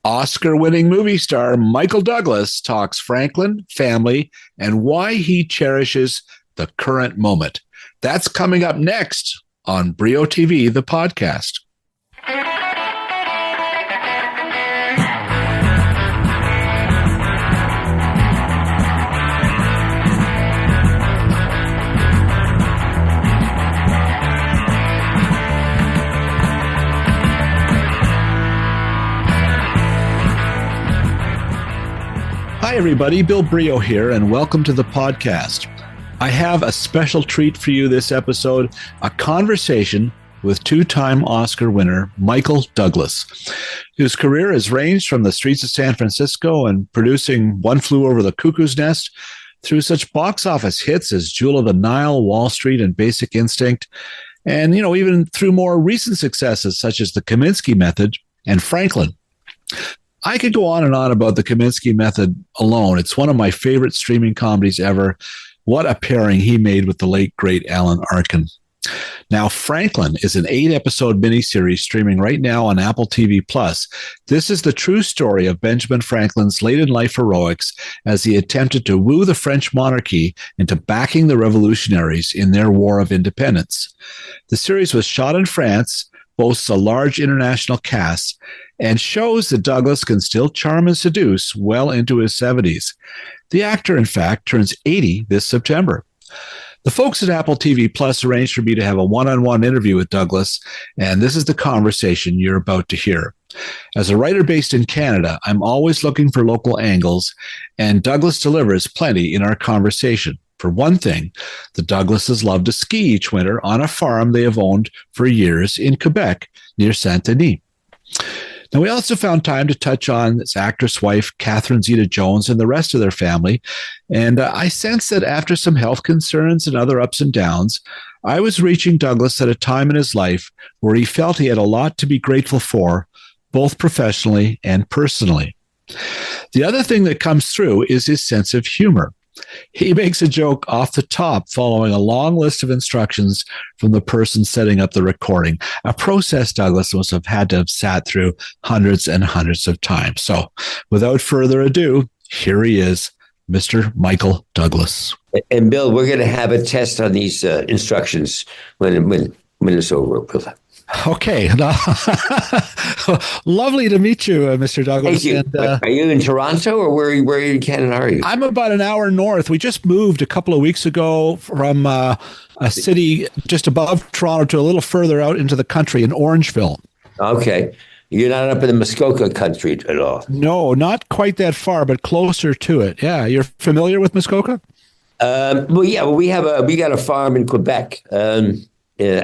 Oscar-winning movie star Michael Douglas talks Franklin, family, and why he cherishes the current moment. That's coming up next on Brio TV, the podcast. Hi, everybody. Bill Brio here, and welcome to the podcast. I have a special treat for you this episode, a conversation with two-time Oscar winner Michael Douglas, whose career has ranged from the streets of San Francisco and producing One Flew Over the Cuckoo's Nest through such box office hits as Jewel of the Nile, Wall Street, and Basic Instinct, and, even through more recent successes such as The Kominsky Method and Franklin. I could go on and on about The Kominsky Method alone. It's one of my favorite streaming comedies ever. What a pairing he made with the late, great Alan Arkin. Now, Franklin is an 8-episode miniseries streaming right now on AppleTV+. This is the true story of Benjamn Franklin's late-in-life heroics as he attempted to woo the French monarchy into backing the revolutionaries in their war of independence. The series was shot in France, boasts a large international cast, and shows that Douglas can still charm and seduce well into his 70s. The actor, in fact, turns 80 this September. The folks at Apple TV Plus arranged for me to have a one-on-one interview with Douglas, and this is the conversation you're about to hear. As a writer based in Canada, I'm always looking for local angles, and Douglas delivers plenty in our conversation. For one thing, the Douglases love to ski each winter on a farm they have owned for years in Quebec near Saint-Denis. Now, we also found time to touch on his actress wife, Catherine Zeta-Jones, and the rest of their family. And I sense that after some health concerns and other ups and downs, I was reaching Douglas at a time in his life where he felt he had a lot to be grateful for, both professionally and personally. The other thing that comes through is his sense of humor. He makes a joke off the top following a long list of instructions from the person setting up the recording, a process Douglas must have had to have sat through hundreds and hundreds of times. So without further ado, here he is, Mr. Michael Douglas. And Bill, we're going to have a test on these instructions when it's over. Okay. Lovely to meet you, Mr. Douglas. Thank you. And, are you in Toronto or where in Canada are you? I'm about an hour north. We just moved a couple of weeks ago from a city just above Toronto to a little further out into the country in Orangeville. Okay. You're not up in the Muskoka country at all? No, not quite that far, but closer to it. Yeah. You're familiar with Muskoka? We got a farm in Quebec.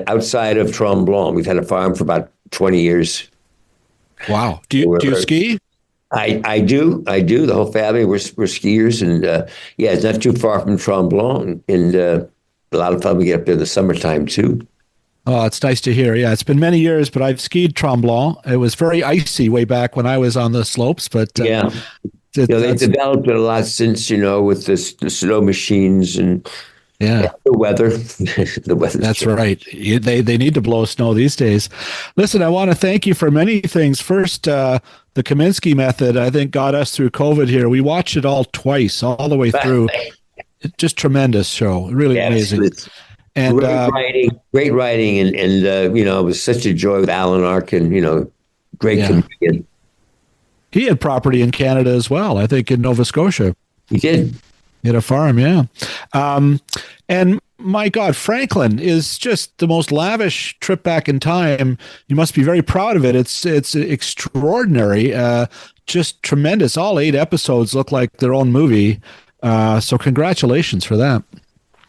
Outside of Tremblant. We've had a farm for about 20 years. Wow. Do you ski? I do. The whole family, we're skiers. And it's not too far from Tremblant. And a lot of fun. We get up there in the summertime, too. Oh, it's nice to hear. Yeah, it's been many years, but I've skied Tremblant. It was very icy way back when I was on the slopes. But they've developed it a lot since, with the snow machines and the weather. That's right. They need to blow snow these days. Listen, I want to thank you for many things. First, the Kominsky Method, I think, got us through COVID here. We watched it all twice, all the way through. Just tremendous show. Really amazing. And great writing. And it was such a joy with Alan Arkin, great comedian. He had property in Canada as well, I think in Nova Scotia. He did. He had a farm, yeah. And my God, Franklin is just the most lavish trip back in time. You must be very proud of it. It's extraordinary, just tremendous. All 8 episodes look like their own movie. So congratulations for that.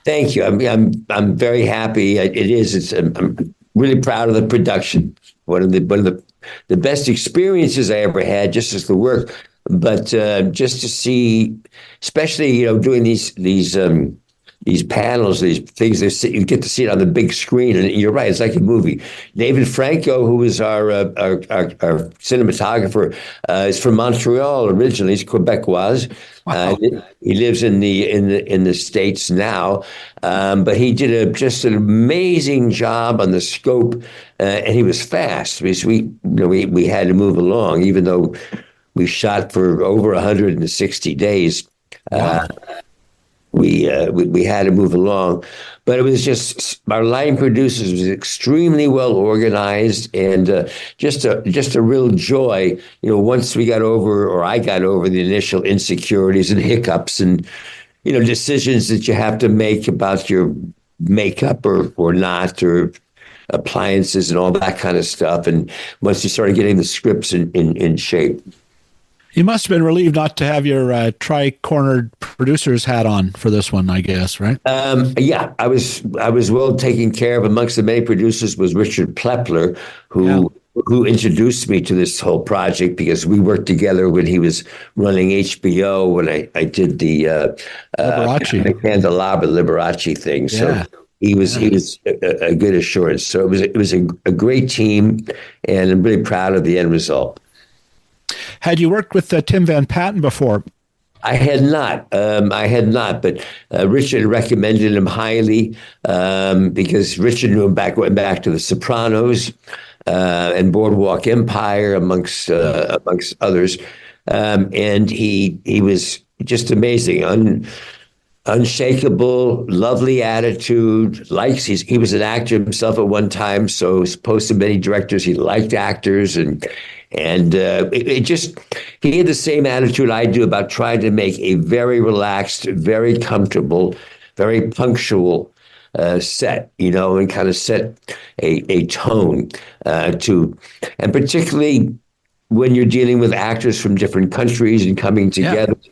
Thank you. I'm very happy. It is. I'm really proud of the production. One of the best experiences I ever had, just as the work. But just to see, especially doing these panels, these things, you get to see it on the big screen, and you're right, it's like a movie. David Franco, who is our cinematographer, is from Montreal originally. He's Quebecois. Wow. He lives in the States now, but he did just an amazing job on the scope, and he was fast because we had to move along, even though We shot for over 160 days. Wow. We had to move along, but it was just our line producers was extremely well organized, and just a real joy. Once we got over, or I got over the initial insecurities and hiccups, and decisions that you have to make about your makeup or not, or appliances and all that kind of stuff. And once you started getting the scripts in shape. You must have been relieved not to have your tri-cornered producer's hat on for this one, I guess, right? Yeah, I was well taken care of. Amongst the many producers was Richard Plepler, who introduced me to this whole project, because we worked together when he was running HBO when I did the Candelabra Liberace thing. So he was a good assurance. So it was a great team, and I'm really proud of the end result. Had you worked with Tim Van Patten before? I had not, but Richard recommended him highly, because Richard knew him went back to The Sopranos and Boardwalk Empire, amongst others, and he was just amazing, unshakable, lovely attitude. He was an actor himself at one time, so as opposed to many directors, he liked actors, and he had the same attitude I do about trying to make a very relaxed, very comfortable, very punctual set, and kind of set a tone and particularly when you're dealing with actors from different countries and coming together. Yeah.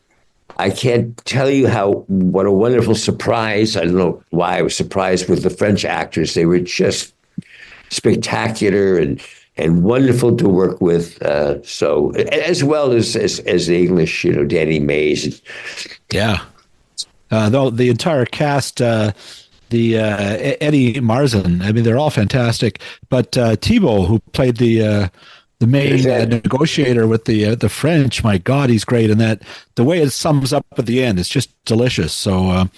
I can't tell you what a wonderful surprise. I don't know why I was surprised with the French actors. They were just spectacular and wonderful to work with. So as well as the English, Danny Mays. Yeah. Though the entire cast, the Eddie Marsan, I mean, they're all fantastic. But Thibault, who played the main negotiator with the French, my God, he's great. And the way it sums up at the end, it's just delicious. So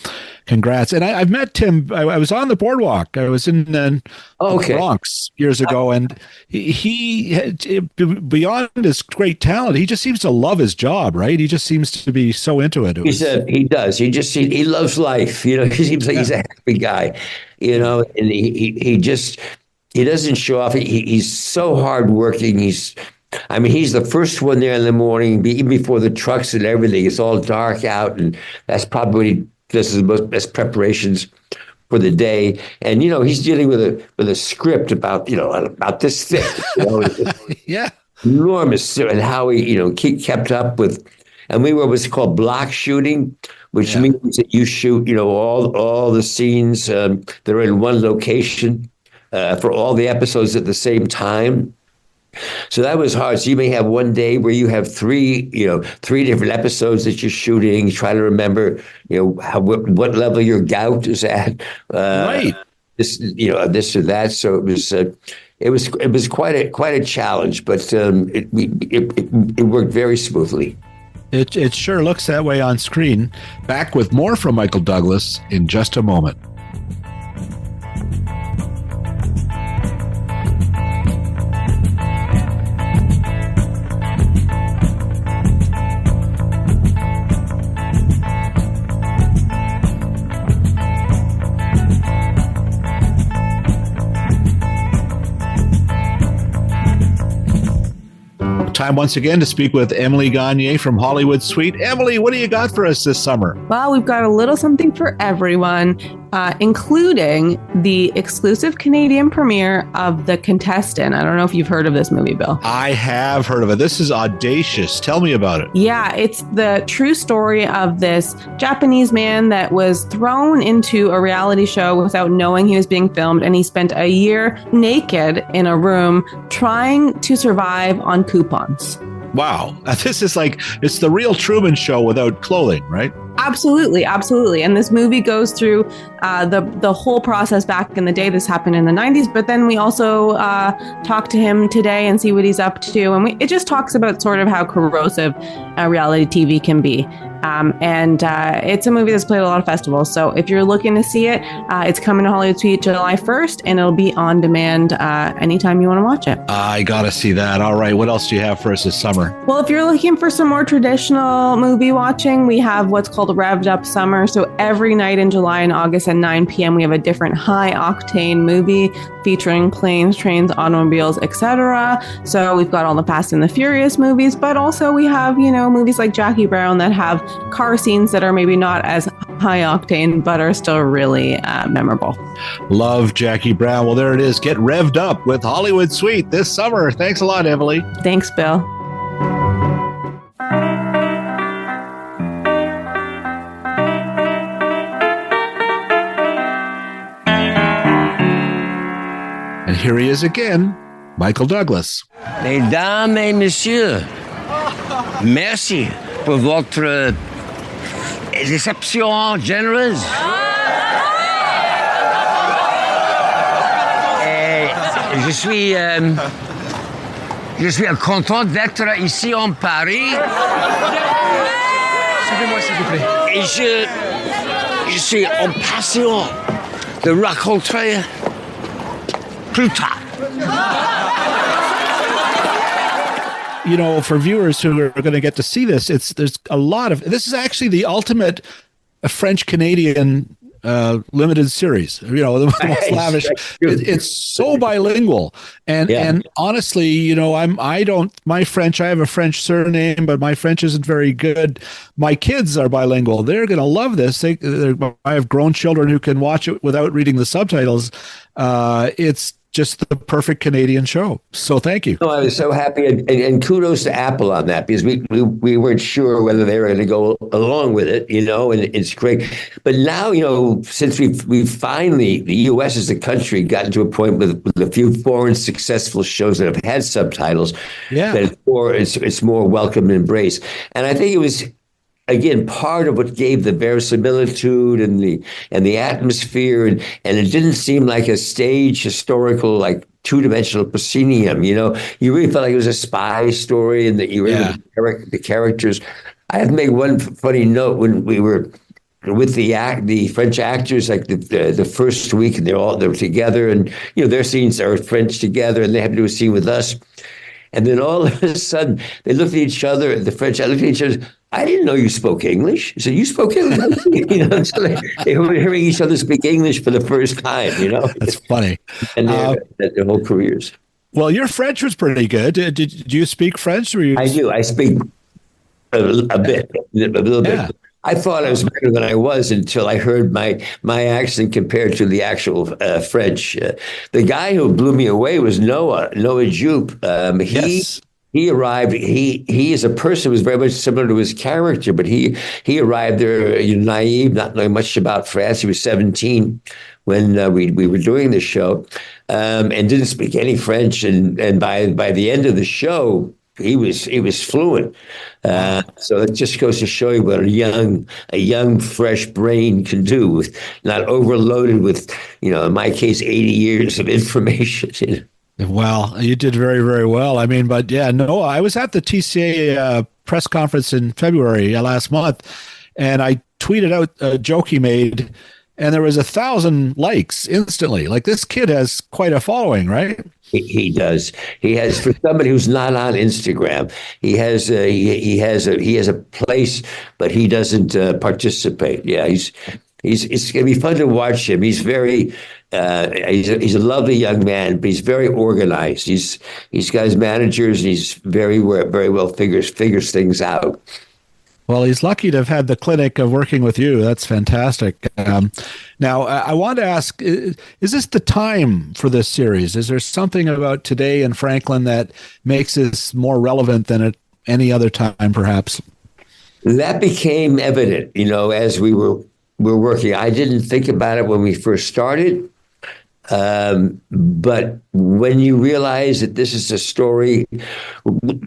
congrats. And I've met Tim. I was on the boardwalk. I was in the Bronx years ago. And he, beyond his great talent, he just seems to love his job, right? He just seems to be so into it. He does. He loves life. He seems like he's a happy guy, and he doesn't show off. He's so hardworking. He's the first one there in the morning, even before the trucks and everything. It's all dark out, and that's probably this is the best preparations for the day. And he's dealing with a script about this thick, yeah, enormous, and how he kept up with. And we were what's called block shooting, which means that you shoot all the scenes that are in one location. For all the episodes at the same time. So that was hard. So you may have one day where you have three different episodes that you're shooting. You try to remember, what level your gout is at. Right. This or that. So it was quite a challenge, but it worked very smoothly. It sure looks that way on screen. Back with more from Michael Douglas in just a moment. Time once again to speak with Emily Gagne from Hollywood Suite. Emily, what do you got for us this summer? Well, we've got a little something for everyone, including the exclusive Canadian premiere of The Contestant. I don't know if you've heard of this movie, Bill. I have heard of it. This is audacious. Tell me about it. Yeah, it's the true story of this Japanese man that was thrown into a reality show without knowing he was being filmed, and he spent a year naked in a room trying to survive on coupons. Wow. This is it's the real Truman Show without clothing, right? Absolutely. Absolutely. And this movie goes through the whole process back in the day. This happened in the 90s, but then we also talk to him today and see what he's up to. And it just talks about sort of how corrosive reality TV can be. And it's a movie that's played at a lot of festivals. So if you're looking to see it, it's coming to Hollywood Suite July 1st, and it'll be on demand anytime you want to watch it. I got to see that. All right. What else do you have for us this summer? Well, if you're looking for some more traditional movie watching, we have what's called a Revved Up Summer. So every night in July and August at 9 p.m., we have a different high-octane movie featuring planes, trains, automobiles, etc. So we've got all the Fast and the Furious movies, but also we have, movies like Jackie Brown that have car scenes that are maybe not as high-octane, but are still really memorable. Love Jackie Brown. Well, there it is. Get revved up with Hollywood Suite this summer. Thanks a lot, Emily. Thanks, Bill. And here he is again, Michael Douglas. Mesdames et messieurs, merci pour votre réception généreuse. Et je suis content d'être ici en Paris. Suivez-moi, s'il vous plaît. Et je suis impatient de rencontrer plus tard. For viewers who are going to get to see this, this is actually the ultimate French-Canadian limited series. The most lavish. It's so bilingual, and honestly, my French. I have a French surname, but my French isn't very good. My kids are bilingual. They're going to love this. I have grown children who can watch it without reading the subtitles. It's just the perfect Canadian show. So thank you. I was so happy, and kudos to Apple on that, because we weren't sure whether they were going to go along with it, and it's great. But now, since we've finally, the U.S. as a country gotten to a point with a few foreign successful shows that have had subtitles, that it's more welcome and embrace. And I think it was, again, part of what gave the verisimilitude and the atmosphere, and it didn't seem like a stage historical, like two-dimensional proscenium. You really felt like it was a spy story, and that you were the characters. I have to make one funny note. When we were with the French actors, like the first week, and they're together, and their scenes are French together, and they have to do a scene with us. And then all of a sudden, they looked at each other, the French looked at each other. I didn't know you spoke English. So you spoke English. So they were hearing each other speak English for the first time. That's funny. And their whole careers. Well, your French was pretty good. Did you speak French? I do. I speak a little bit. I thought I was better than I was until I heard my accent compared to the actual French. The guy who blew me away was Noah Jupe. He arrived. He is a person who was very much similar to his character, but he arrived there naive, not knowing much about France. He was 17 when we were doing the show, and didn't speak any French. And by the end of the show, he was fluent. So it just goes to show you what a young fresh brain can do, with not overloaded with, in my case, 80 years of information. Well, you did very, very well. I was at the TCA press conference in February last month, and I tweeted out a joke he made, and there was 1,000 likes instantly. Like, this kid has quite a following, right? He does. He has, for somebody who's not on Instagram, he has a place, but he doesn't participate. Yeah, it's going to be fun to watch him. He's very. He's a lovely young man, but he's very organized. He's got his managers, and he's very well figures things out. Well, he's lucky to have had the clinic of working with you. That's fantastic. Now, I want to ask, is this the time for this series? Is there something about today in Franklin that makes this more relevant than at any other time, perhaps? That became evident, as we were working. I didn't think about it when we first started. But when you realize that this is a story,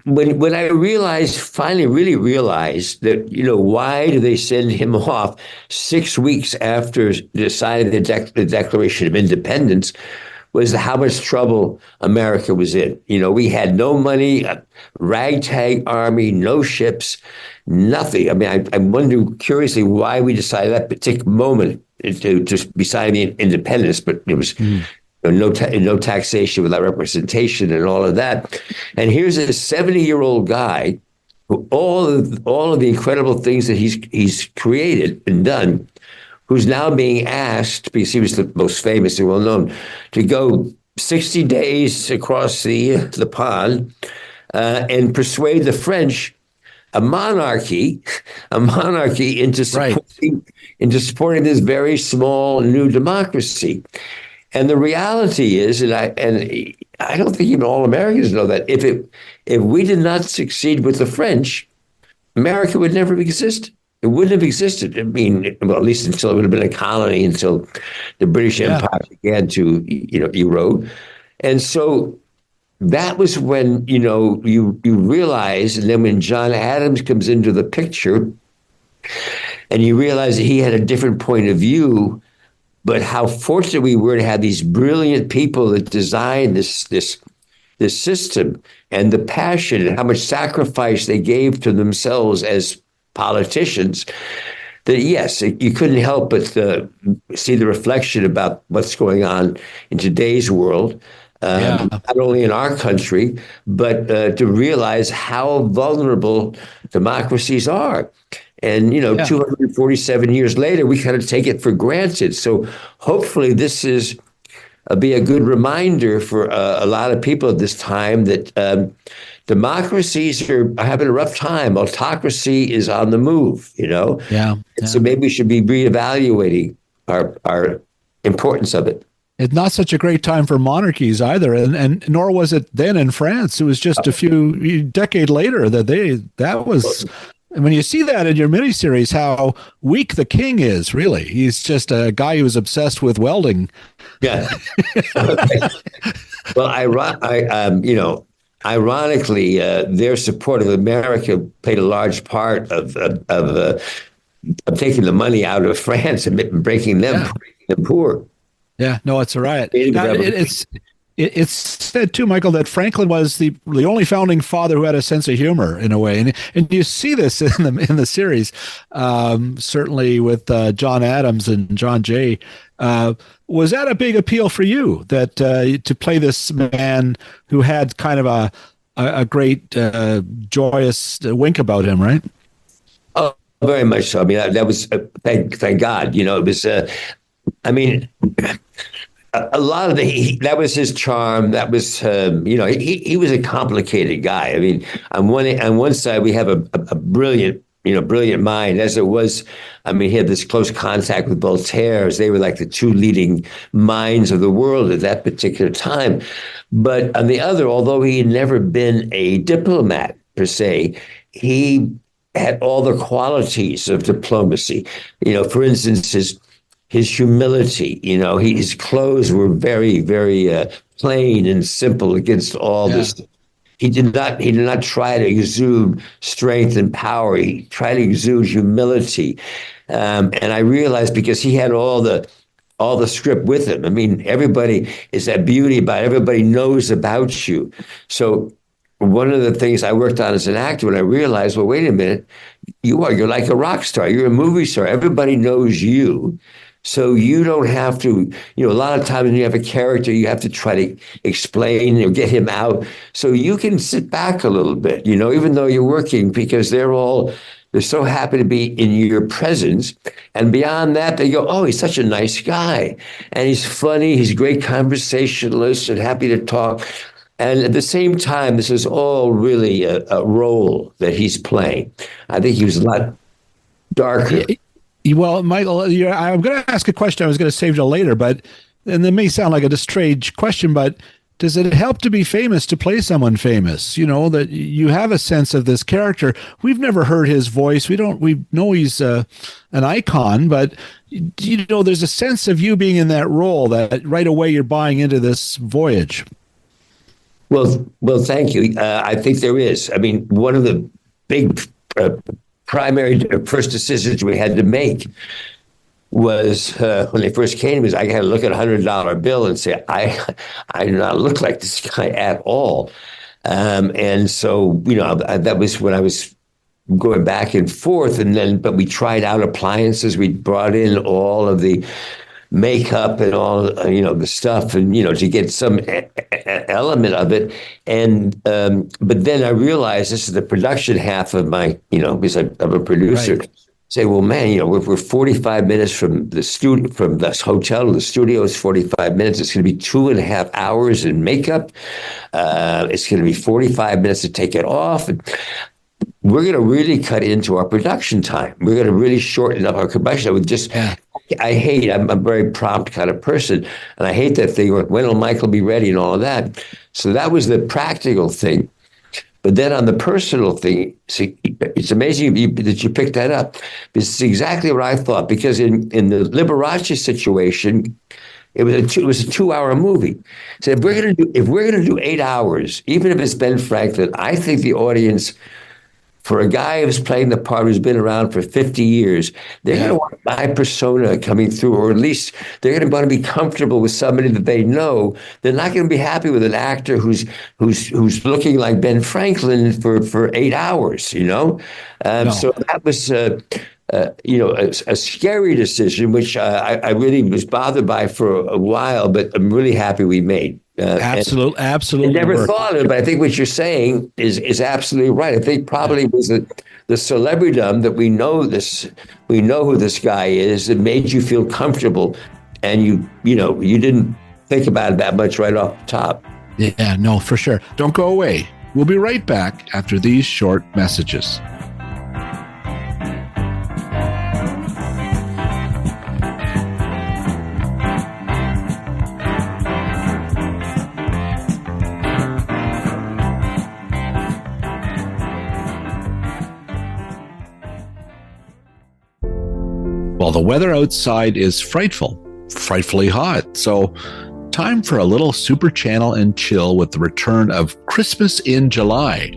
when I finally really realized that, why do they send him off 6 weeks after deciding the Declaration of Independence? was how much trouble America was in. We had no money, a ragtag army, no ships, nothing. I mean, I wonder curiously why we decided that particular moment to be signing independence, but it was no taxation without representation and all of that. And here's a 70-year-old guy who all of the incredible things that he's created and done, who's now being asked, because he was the most famous and well-known, to go 60 days across the pond and persuade the French, a monarchy into supporting this very small new democracy. And the reality is, and I don't think even all Americans know that, if we did not succeed with the French, America would never exist. It wouldn't have existed. I mean, well, at least until it would have been a colony, until the British Empire began to, erode. And so that was when, you realize, and then when John Adams comes into the picture, and you realize that he had a different point of view, but how fortunate we were to have these brilliant people that designed this system, and the passion and how much sacrifice they gave to themselves as politicians, that yes, you couldn't help but see the reflection about what's going on in today's world, not only in our country, but to realize how vulnerable democracies are. And, 247 years later, we kind of take it for granted. So hopefully this is be a good reminder for a lot of people at this time that democracies are having a rough time. Autocracy is on the move, So maybe we should be reevaluating our importance of it. It's not such a great time for monarchies either, and nor was it then in France. It was just a few decades later that was. And when you see that in your miniseries, how weak the king is, really, he's just a guy who's obsessed with welding. Yeah. Well, ironically, their support of America played a large part of taking the money out of France and breaking them poor. Yeah, no, it's all right. It's said too, Michael, that Franklin was the only founding father who had a sense of humor in a way, and you see this in the series, certainly with John Adams and John Jay. Was that a big appeal for you, that to play this man who had kind of a great joyous wink about him, right? Oh, very much so. I mean, that was thank God. It was. A lot of that was his charm. That was, he was a complicated guy. I mean, on one side we have a brilliant mind, as it was. I mean, he had this close contact with Voltaire, as they were like the two leading minds of the world at that particular time. But on the other, although he had never been a diplomat per se, he had all the qualities of diplomacy. For instance, his humility, his clothes were very, very plain and simple against all this. He did not try to exude strength and power. He tried to exude humility. And I realized, because he had all the script with him. I mean, everybody is that beauty about it. Everybody knows about you. So one of the things I worked on as an actor, when I realized, well, wait a minute, you're like a rock star. You're a movie star. Everybody knows you. So you don't have to, a lot of times when you have a character, you have to try to explain or get him out. So you can sit back a little bit, even though you're working, because they're so happy to be in your presence. And beyond that, they go, oh, he's such a nice guy. And he's funny. He's a great conversationalist and happy to talk. And at the same time, this is all really a role that he's playing. I think he was a lot darker. Well, Michael, I'm going to ask a question I was going to save till later, and it may sound like a strange question, but does it help to be famous to play someone famous? That you have a sense of this character. We've never heard his voice. We know he's an icon, but there's a sense of you being in that role that right away you're buying into this voyage. Well, thank you. I think there is. I mean, one of the big primary first decisions we had to make was when they first came was I had to look at $100 bill and say, I do not look like this guy at all. And so, that was when I was going back and forth. But we tried out appliances. We brought in all of the makeup and all, the stuff and, to get some element of it. And, but then I realized this is the production half of my, because I'm a producer. Right. Say, well, man, we're 45 minutes from the studio, from this hotel to the studio is 45 minutes. It's going to be 2.5 hours in makeup. It's going to be 45 minutes to take it off. And we're going to really cut into our production time. We're going to really shorten up our production. I'm a very prompt kind of person. And I hate that thing, when will Michael be ready and all of that. So that was the practical thing. But then on the personal thing, see, it's amazing that you picked that up. This is exactly what I thought. Because in the Liberace situation, it was a 2-hour movie. So if we're gonna do 8 hours, even if it's Ben Franklin, I think the audience, for a guy who's playing the part who's been around for 50 years, they're going to want my persona coming through, or at least they're going to want to be comfortable with somebody that they know. They're not going to be happy with an actor who's looking like Ben Franklin for 8 hours. No. So that was a scary decision, which I really was bothered by for a while, but I'm really happy we made. Absolutely. I never thought of it, but I think what you're saying is absolutely right. I think probably it was the celebritydom that we know who this guy is, that made you feel comfortable, and you didn't think about it that much right off the top. Yeah, no, for sure. Don't go away. We'll be right back after these short messages. Well, the weather outside is frightfully hot. So time for a little super channel and chill with the return of Christmas in July.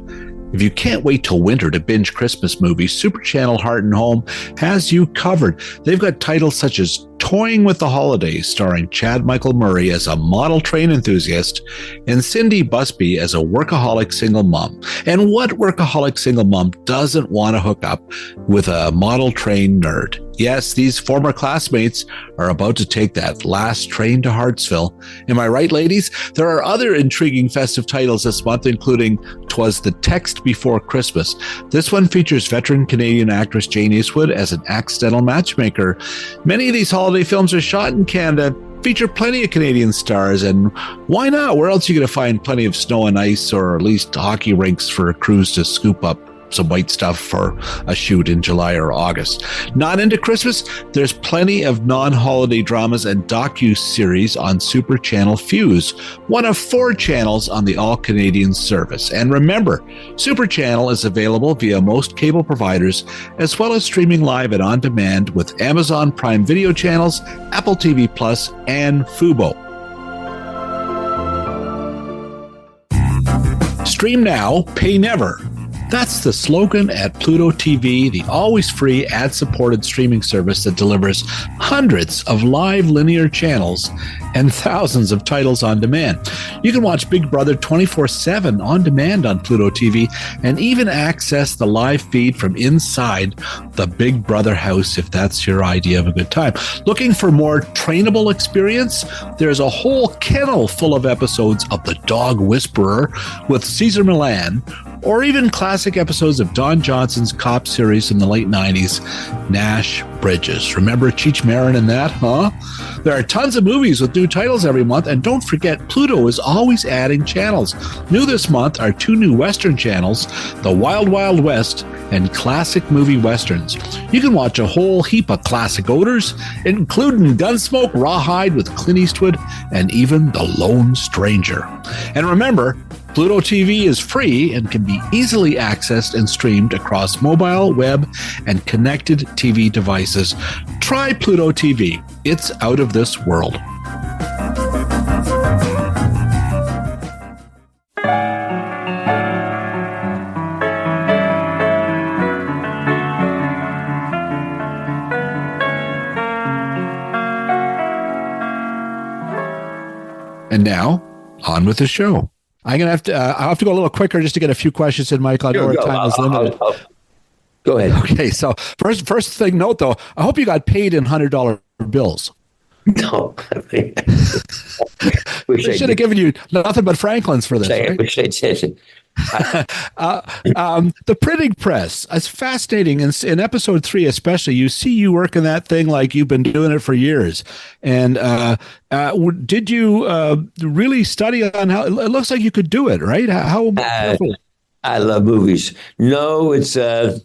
If you can't wait till winter to binge Christmas movies, Super Channel Heart and Home has you covered. They've got titles such as Toying with the Holidays, starring Chad Michael Murray as a model train enthusiast and Cindy Busby as a workaholic single mom. And what workaholic single mom doesn't want to hook up with a model train nerd? Yes, these former classmates are about to take that last train to Hartsville. Am I right, ladies? There are other intriguing festive titles this month, including 'Twas the Text Before Christmas. This one features veteran Canadian actress Jane Eastwood as an accidental matchmaker. Many of these holiday films are shot in Canada, feature plenty of Canadian stars, and why not? Where else are you going to find plenty of snow and ice, or at least hockey rinks for crews to scoop up some white stuff for a shoot in July or August? Not into Christmas? There's plenty of non-holiday dramas and docu-series on Super Channel Fuse, one of 4 channels on the all-Canadian service. And remember, Super Channel is available via most cable providers, as well as streaming live and on demand with Amazon Prime Video channels, Apple TV Plus, and Fubo. Stream now, pay never. That's the slogan at Pluto TV, the always free ad-supported streaming service that delivers hundreds of live linear channels and thousands of titles on demand. You can watch Big Brother 24/7 on demand on Pluto TV and even access the live feed from inside the Big Brother house if that's your idea of a good time. Looking for more trainable experience? There's a whole kennel full of episodes of The Dog Whisperer with Cesar Millan, or even classic episodes of Don Johnson's cop series from the late 90s, Nash Bridges. Remember Cheech Marin in that, huh? There are tons of movies with new titles every month, and don't forget, Pluto is always adding channels. New this month are 2 new Western channels, The Wild Wild West and Classic Movie Westerns. You can watch a whole heap of classic odors, including Gunsmoke, Rawhide with Clint Eastwood, and even The Lone Stranger. And remember, Pluto TV is free and can be easily accessed and streamed across mobile, web, and connected TV devices. Try Pluto TV. It's out of this world. And now, on with the show. I'm gonna have to. I'll have to go a little quicker just to get a few questions in, Mike. I know our time is limited. Go ahead. Okay, so first thing note though, I hope you got paid in $100 bills. No, they should have given you nothing but Franklin's for this. Right? Wish I did. The printing press. It's fascinating. In episode 3, especially, you see you work in that thing like you've been doing it for years. And did you really study on how it looks like you could do it, right? I love movies. No, it's a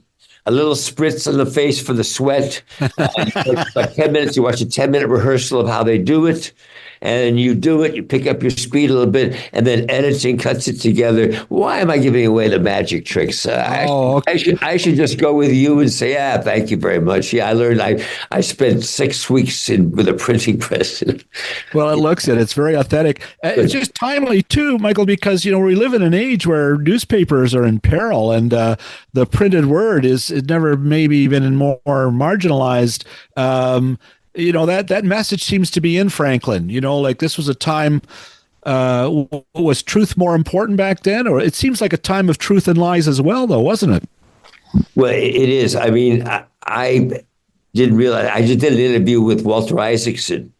little spritz on the face for the sweat. About 10 minutes, you watch a 10-minute rehearsal of how they do it. And you do it, you pick up your speed a little bit, and then editing cuts it together. Why am I giving away the magic tricks? Okay. I should just go with you and say, thank you very much. Yeah, I learned. I spent 6 weeks with a printing press. Well, it looks it. It's very authentic. It's just timely too, Michael, because we live in an age where newspapers are in peril, and the printed word is never maybe been more marginalized. That message seems to be in Franklin. Like this was a time, was truth more important back then? Or it seems like a time of truth and lies as well, though, wasn't it? Well, it is. I mean, I didn't realize. I just did an interview with Walter Isaacson,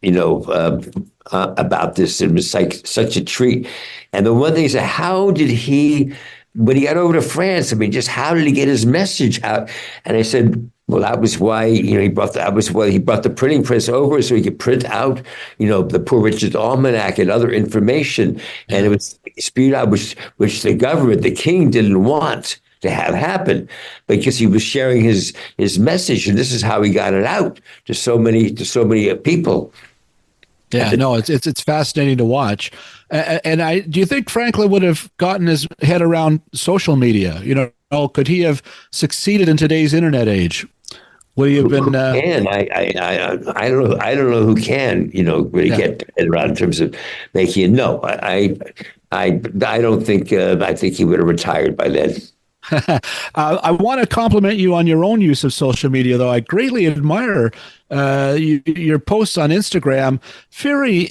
about this. It was like such a treat. And the one thing is, how did he, when he got over to France, just how did he get his message out? And I said, well, that was why, he brought the printing press over so he could print out, the Poor Richard's Almanac and other information. And it was spewed out, which the government, the king, didn't want to have happen because he was sharing his message. And this is how he got it out to so many people. Yeah, no, it's fascinating to watch. And do you think Franklin would have gotten his head around social media? Could he have succeeded in today's internet age? Would he have been? I don't know who can. Really get it around in terms of making it. No, I don't think. I think he would have retired by then. I want to compliment you on your own use of social media, though. I greatly admire your posts on Instagram. Very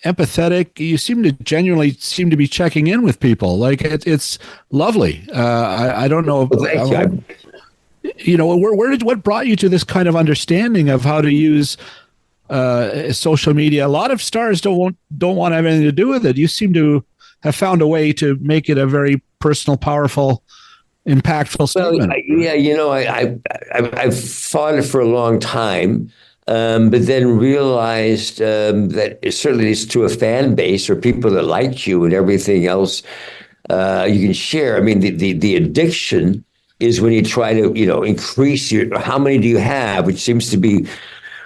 empathetic. You genuinely seem to be checking in with people. Like it's lovely. I don't know. What brought you to this kind of understanding of how to use social media? A lot of stars don't want to have anything to do with it. You seem to have found a way to make it a very personal, powerful, impactful statement. I've thought it for a long time, but then realized that it certainly is to a fan base or people that like you and everything else you can share. The addiction is when you try to, increase how many do you have, which seems to be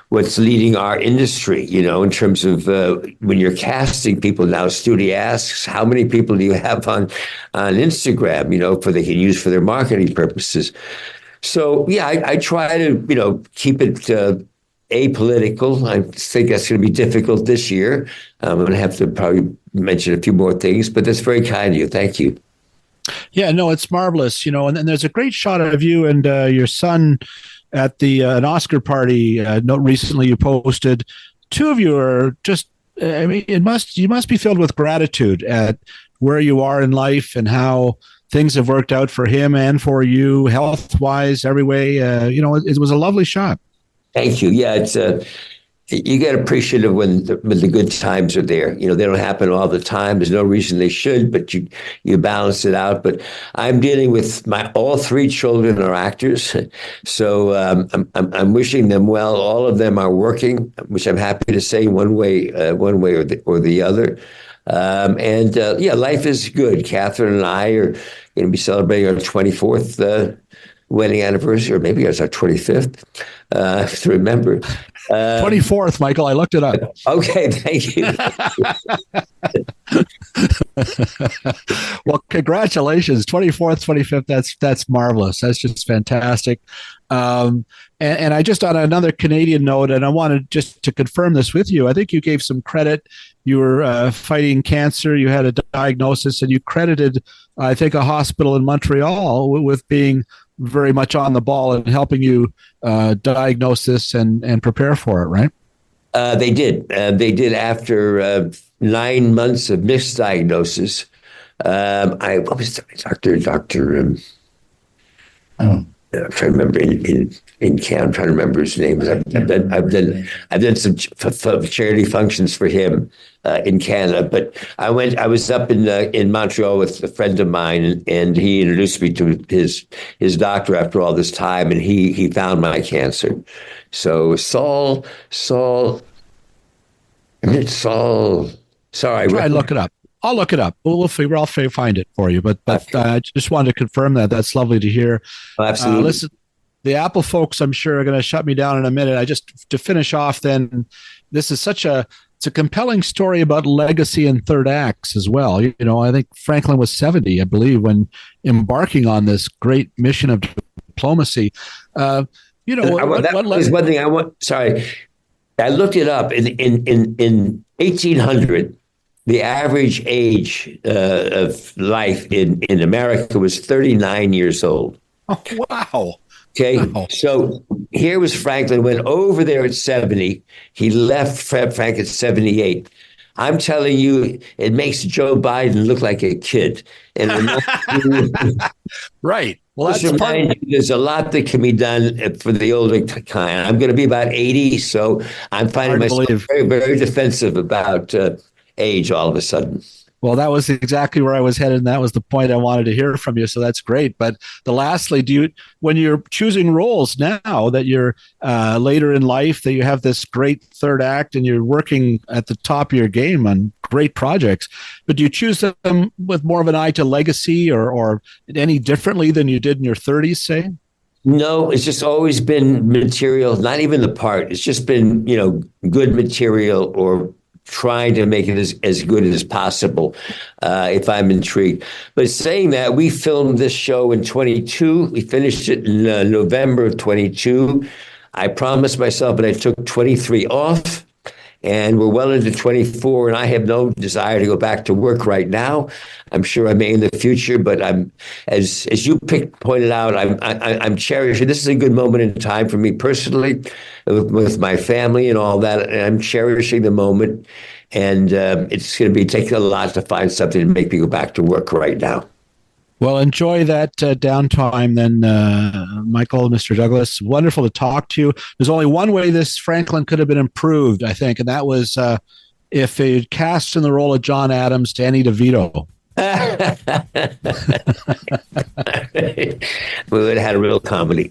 what's leading our industry, in terms of when you're casting people now. Studio asks, how many people do you have on Instagram, for they can use for their marketing purposes. So, I try to, keep it apolitical. I think that's going to be difficult this year. I'm going to have to probably mention a few more things, but that's very kind of you. Thank you. Yeah, no, it's marvelous, and then there's a great shot of you and your son at an Oscar party. Recently you posted. Two of you are just, you must be filled with gratitude at where you are in life and how things have worked out for him and for you, health-wise, every way. It was a lovely shot. Thank you. Yeah, it's you get appreciative when the good times are there. They don't happen all the time. There's no reason they should, but you balance it out. But I'm dealing with all 3 children are actors, so I'm wishing them well. All of them are working, which I'm happy to say one way or the other. Life is good. Catherine and I are going to be celebrating our 24th wedding anniversary, or maybe it's our 25th. To remember. 24th, Michael. I looked it up. Okay, thank you. Well, congratulations. 24th, 25th. That's marvelous. That's just fantastic. And I just, on another Canadian note, and I wanted just to confirm this with you, I think you gave some credit. You were fighting cancer. You had a diagnosis, and you credited, I think, a hospital in Montreal with being very much on the ball and helping you diagnose this and prepare for it, right? They did. They did after 9 months of misdiagnosis. What was Doctor? I'm trying to remember in Canada. I'm trying to remember his name. I've done some charity functions for him in Canada. But I was up in Montreal with a friend of mine, and he introduced me to his doctor after all this time, and he found my cancer. So Saul. Sorry, try and look it up. I'll look it up. We'll find it for you. But I just wanted to confirm that. That's lovely to hear. Absolutely. Listen, the Apple folks, I'm sure, are going to shut me down in a minute. To finish off, then, this is it's a compelling story about legacy and third acts as well. I think Franklin was 70, I believe, when embarking on this great mission of diplomacy. One thing I want. Sorry, I looked it up in 1800. The average age of life in America was 39 years old. Oh, wow. Okay. Wow. So here was Franklin, went over there at 70. He left Frank at 78. I'm telling you, it makes Joe Biden look like a kid. And right. Well, there's a lot that can be done for the older kind. I'm going to be about 80, so I'm finding myself very, very defensive about age all of a sudden. Well, that was exactly where I was headed, and that was the point I wanted to hear from you. So that's great. But lastly, when you're choosing roles now that you're later in life, that you have this great third act and you're working at the top of your game on great projects, but do you choose them with more of an eye to legacy or any differently than you did in your 30s, say? No, it's just always been material, not even the part. It's just been, good material or trying to make it as good as possible if I'm intrigued. But saying that, we filmed this show in 22. We finished it in November of 22. I promised myself, but I took 23 off. And we're well into 24, and I have no desire to go back to work right now. I'm sure I may in the future, but I'm, as you pointed out, I'm cherishing. This is a good moment in time for me personally, with my family and all that. And I'm cherishing the moment, and it's going to be taking a lot to find something to make me go back to work right now. Well, enjoy that downtime then, Michael, Mr. Douglas. Wonderful to talk to you. There's only one way this Franklin could have been improved, I think, and that was if they cast in the role of John Adams, Danny DeVito. We would have had a real comedy.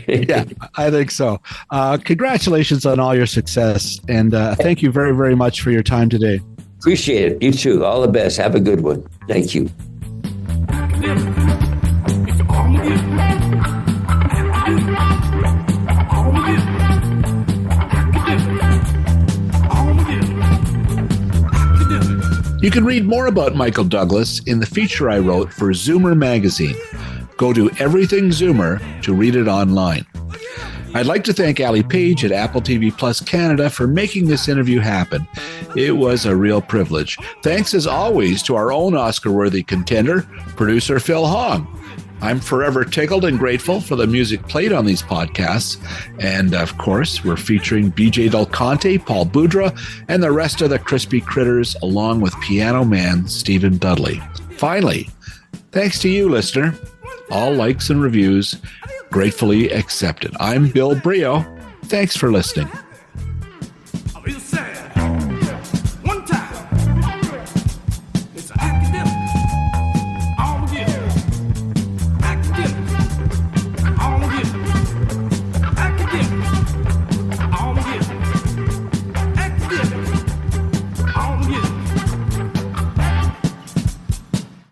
Yeah, I think so. Congratulations on all your success, and thank you very, very much for your time today. Appreciate it. You too. All the best. Have a good one. Thank you. You can read more about Michael Douglas in the feature I wrote for Zoomer magazine. Go to Everything Zoomer to read it online. I'd like to thank Ali Page at Apple TV Plus Canada for making this interview happen. It was a real privilege. Thanks as always to our own Oscar-worthy contender, producer Phil Hong. I'm forever tickled and grateful for the music played on these podcasts. And of course, we're featuring BJ Del Conte, Paul Boudra, and the rest of the Crispy Critters, along with piano man Stephen Dudley. Finally, thanks to you, listener. All likes and reviews gratefully accepted. I'm Bill Brio. Thanks for listening.